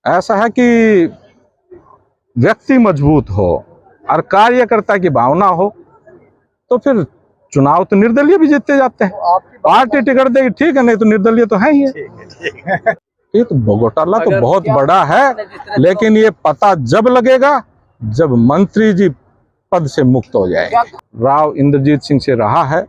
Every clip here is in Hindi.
ऐसा है कि व्यक्ति मजबूत हो और कार्यकर्ता की भावना हो तो फिर चुनाव तो निर्दलीय भी जीतते जाते हैं। पार्टी टिकट देगी ठीक है, नहीं तो निर्दलीय तो है ही है। ये तो घोटाला तो बहुत बड़ा है, लेकिन ये पता जब लगेगा जब मंत्री जी पद से मुक्त हो जाएंगे। राव इंद्रजीत सिंह से रहा है,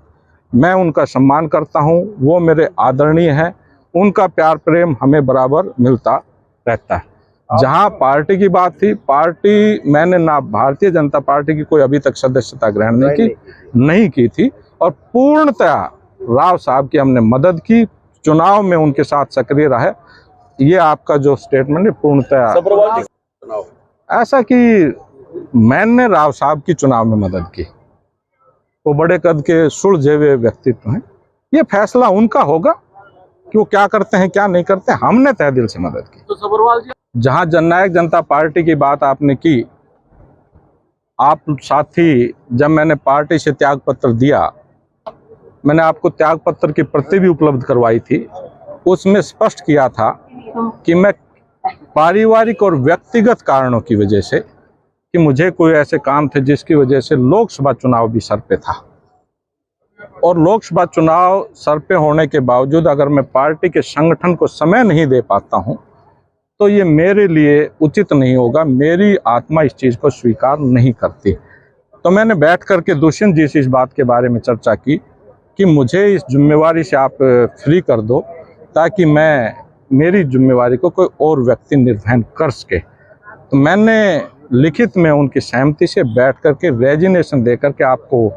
मैं उनका सम्मान करता हूं, वो मेरे आदरणीय हैं, उनका प्यार प्रेम हमें बराबर मिलता रहता है। जहां पार्टी की बात थी, पार्टी मैंने ना भारतीय जनता पार्टी की कोई अभी तक सदस्यता ग्रहण नहीं की थी और पूर्णतया राव साहब की हमने मदद की, चुनाव में उनके साथ सक्रिय रहे। ये आपका जो स्टेटमेंट है पूर्णतया ऐसा कि मैंने राव साहब की चुनाव में मदद की, वो बड़े कद के सुलझे हुए व्यक्तित्व हैं, ये फैसला उनका होगा कि वो क्या करते हैं क्या नहीं करते, हमने तहे दिल से मदद की। तो सब्रवाल जी, जहां जननायक जनता पार्टी की बात आपने की, आप साथी जब मैंने पार्टी से त्याग पत्र दिया, मैंने आपको त्याग पत्र की प्रति भी उपलब्ध करवाई थी, उसमें स्पष्ट किया था कि मैं पारिवारिक और व्यक्तिगत कारणों की वजह से, कि मुझे कोई ऐसे काम थे जिसकी वजह से लोकसभा चुनाव भी सर पे था, और लोकसभा चुनाव सर पे होने के बावजूद अगर मैं पार्टी के संगठन को समय नहीं दे पाता हूं तो ये मेरे लिए उचित नहीं होगा, मेरी आत्मा इस चीज़ को स्वीकार नहीं करती। तो मैंने बैठ करके दुष्यंत जी से इस बात के बारे में चर्चा की कि मुझे इस जिम्मेवारी से आप फ्री कर दो ताकि मैं मेरी जिम्मेवारी को कोई और व्यक्ति निर्वहन कर सके। तो मैंने लिखित में उनकी सहमति से बैठ करके रेजिग्नेशन दे करके आपको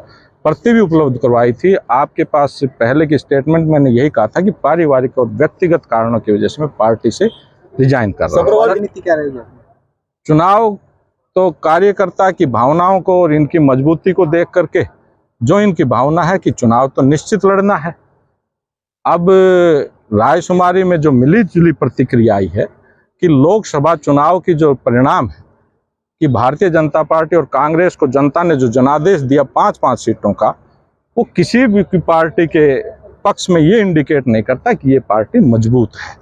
प्रति भी उपलब्ध करवाई थी। आपके पास से पहले की स्टेटमेंट मैंने यही कहा था कि पारिवारिक और व्यक्तिगत कारणों की वजह से मैं पार्टी से रिजाइन कर रहा हूँ। राजनीति क्या रहेगी? चुनाव तो कार्यकर्ता की भावनाओं को और इनकी मजबूती को देख करके जो इनकी भावना है कि चुनाव तो निश्चित लड़ना है। अब रायशुमारी में जो मिली जुली प्रतिक्रिया आई है कि लोकसभा चुनाव की जो परिणाम है कि भारतीय जनता पार्टी और कांग्रेस को जनता ने जो जनादेश दिया 5-5 सीटों का, वो किसी भी पार्टी के पक्ष में ये इंडिकेट नहीं करता कि ये पार्टी मजबूत है।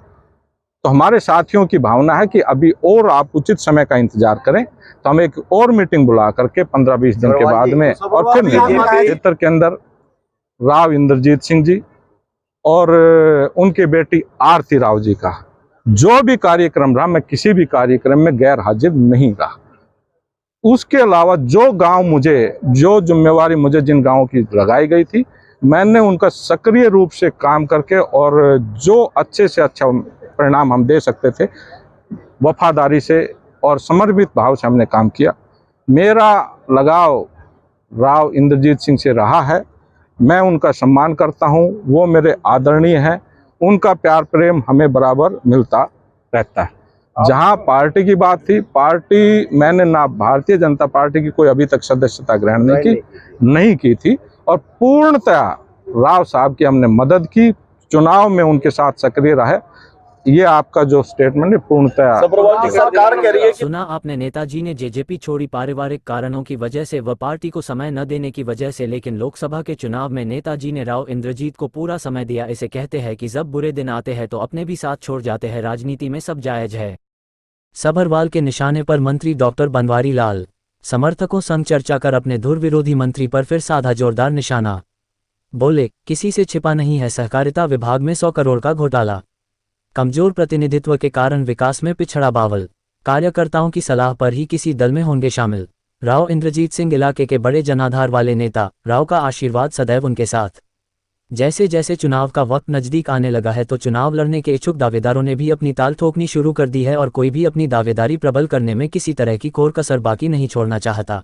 तो हमारे साथियों की भावना है कि अभी और आप उचित समय का इंतजार करें, तो हम एक और मीटिंग बुला करके 15-20 दिन के बाद में और फिर क्षेत्र के अंदर राव इंद्रजीत सिंह जी और उनकी बेटी आरती राव जी का जो भी कार्यक्रम रहा, मैं किसी भी कार्यक्रम में गैर हाजिर नहीं रहा। उसके अलावा जो गांव मुझे, जो जिम्मेवारी मुझे जिन गांवों की लगाई गई थी, मैंने उनका सक्रिय रूप से काम करके और जो अच्छे से अच्छा परिणाम हम दे सकते थे वफादारी से और समर्पित भाव से हमने काम किया। मेरा लगाव राव इंद्रजीत सिंह से रहा है, मैं उनका सम्मान करता हूं, वो मेरे आदरणीय हैं, उनका प्यार प्रेम हमें बराबर मिलता रहता है। जहां पार्टी की बात थी, पार्टी मैंने ना भारतीय जनता पार्टी की कोई अभी तक सदस्यता ग्रहण नहीं की थी और पूर्णतया राव साहब की हमने मदद की, चुनाव में उनके साथ सक्रिय रहे। ये आपका जो स्टेटमेंट है पूर्णतया सरकार कह रही है। सुना आपने, नेताजी ने जेजेपी छोड़ी पारिवारिक कारणों की वजह से व पार्टी को समय न देने की वजह से, लेकिन लोकसभा के चुनाव में नेताजी ने राव इंद्रजीत को पूरा समय दिया। इसे कहते हैं कि जब बुरे दिन आते हैं तो अपने भी साथ छोड़ जाते हैं। राजनीति में सब जायज है। सभरवाल के निशाने पर मंत्री डॉक्टर बनवारी लाल, समर्थकों संग चर्चा कर अपने धुर विरोधी मंत्री पर फिर साधा जोरदार निशाना। बोले, किसी से छिपा नहीं है सहकारिता विभाग में 100 करोड़ का घोटाला। कमजोर प्रतिनिधित्व के कारण विकास में पिछड़ा बावल, कार्यकर्ताओं की सलाह पर ही किसी दल में होंगे शामिल। राव इंद्रजीत सिंह इलाके के बड़े जनाधार वाले नेता, राव का आशीर्वाद सदैव उनके साथ। जैसे जैसे चुनाव का वक्त नजदीक आने लगा है तो चुनाव लड़ने के इच्छुक दावेदारों ने भी अपनी ताल ठोकनी शुरू कर दी है और कोई भी अपनी दावेदारी प्रबल करने में किसी तरह की कोर कसर बाकी नहीं छोड़ना चाहता।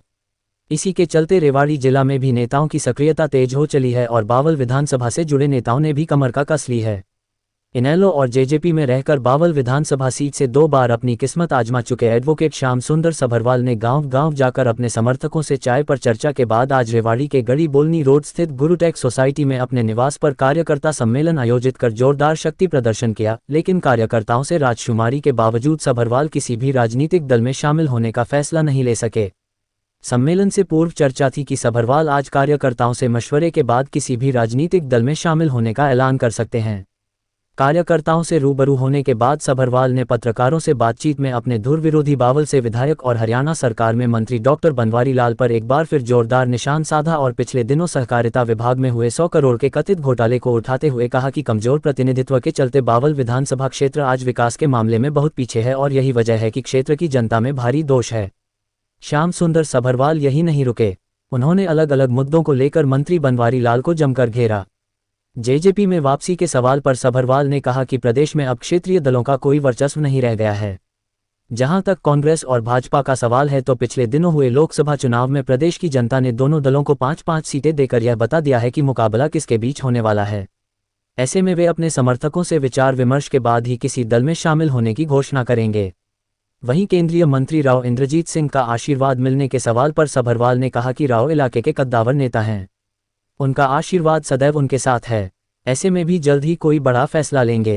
इसी के चलते रेवाड़ी जिला में भी नेताओं की सक्रियता तेज हो चली है और बावल विधानसभा से जुड़े नेताओं ने भी कमर का कस ली है। इनेलो और जेजेपी में रहकर बावल विधानसभा सीट से 2 बार अपनी किस्मत आजमा चुके एडवोकेट श्याम सुंदर सभरवाल ने गांव-गांव जाकर अपने समर्थकों से चाय पर चर्चा के बाद आज रेवाड़ी के गड़ी बोलनी रोड स्थित गुरुटेक सोसाइटी में अपने निवास पर कार्यकर्ता सम्मेलन आयोजित कर जोरदार शक्ति प्रदर्शन किया। लेकिन कार्यकर्ताओं से राजशुमारी के बावजूद सभरवाल किसी भी राजनीतिक दल में शामिल होने का फैसला नहीं ले सके। सम्मेलन से पूर्व चर्चा थी कि सभरवाल आज कार्यकर्ताओं से मशवरे के बाद किसी भी राजनीतिक दल में शामिल होने का ऐलान कर सकते हैं। कार्यकर्ताओं से रूबरू होने के बाद सभरवाल ने पत्रकारों से बातचीत में अपने धुर विरोधी बावल से विधायक और हरियाणा सरकार में मंत्री डॉक्टर बनवारी लाल पर एक बार फिर जोरदार निशान साधा और पिछले दिनों सहकारिता विभाग में हुए 100 करोड़ के कथित घोटाले को उठाते हुए कहा कि कमजोर प्रतिनिधित्व के चलते बावल विधानसभा क्षेत्र आज विकास के मामले में बहुत पीछे है और यही वजह है कि क्षेत्र की जनता में भारी दोष है। श्याम सुंदर सभरवाल यही नहीं रुके, उन्होंने अलग अलग मुद्दों को लेकर मंत्री बनवारी लाल को जमकर घेरा। जेजेपी में वापसी के सवाल पर सभरवाल ने कहा कि प्रदेश में अब क्षेत्रीय दलों का कोई वर्चस्व नहीं रह गया है। जहां तक कांग्रेस और भाजपा का सवाल है तो पिछले दिनों हुए लोकसभा चुनाव में प्रदेश की जनता ने दोनों दलों को 5-5 सीटें देकर यह बता दिया है कि मुकाबला किसके बीच होने वाला है। ऐसे में वे अपने समर्थकों से विचार विमर्श के बाद ही किसी दल में शामिल होने की घोषणा करेंगे। वहीं केंद्रीय मंत्री राव इंद्रजीत सिंह का आशीर्वाद मिलने के सवाल पर सभरवाल ने कहा कि राव इलाके के कद्दावर नेता हैं, उनका आशीर्वाद सदैव उनके साथ है, ऐसे में भी जल्द ही कोई बड़ा फैसला लेंगे।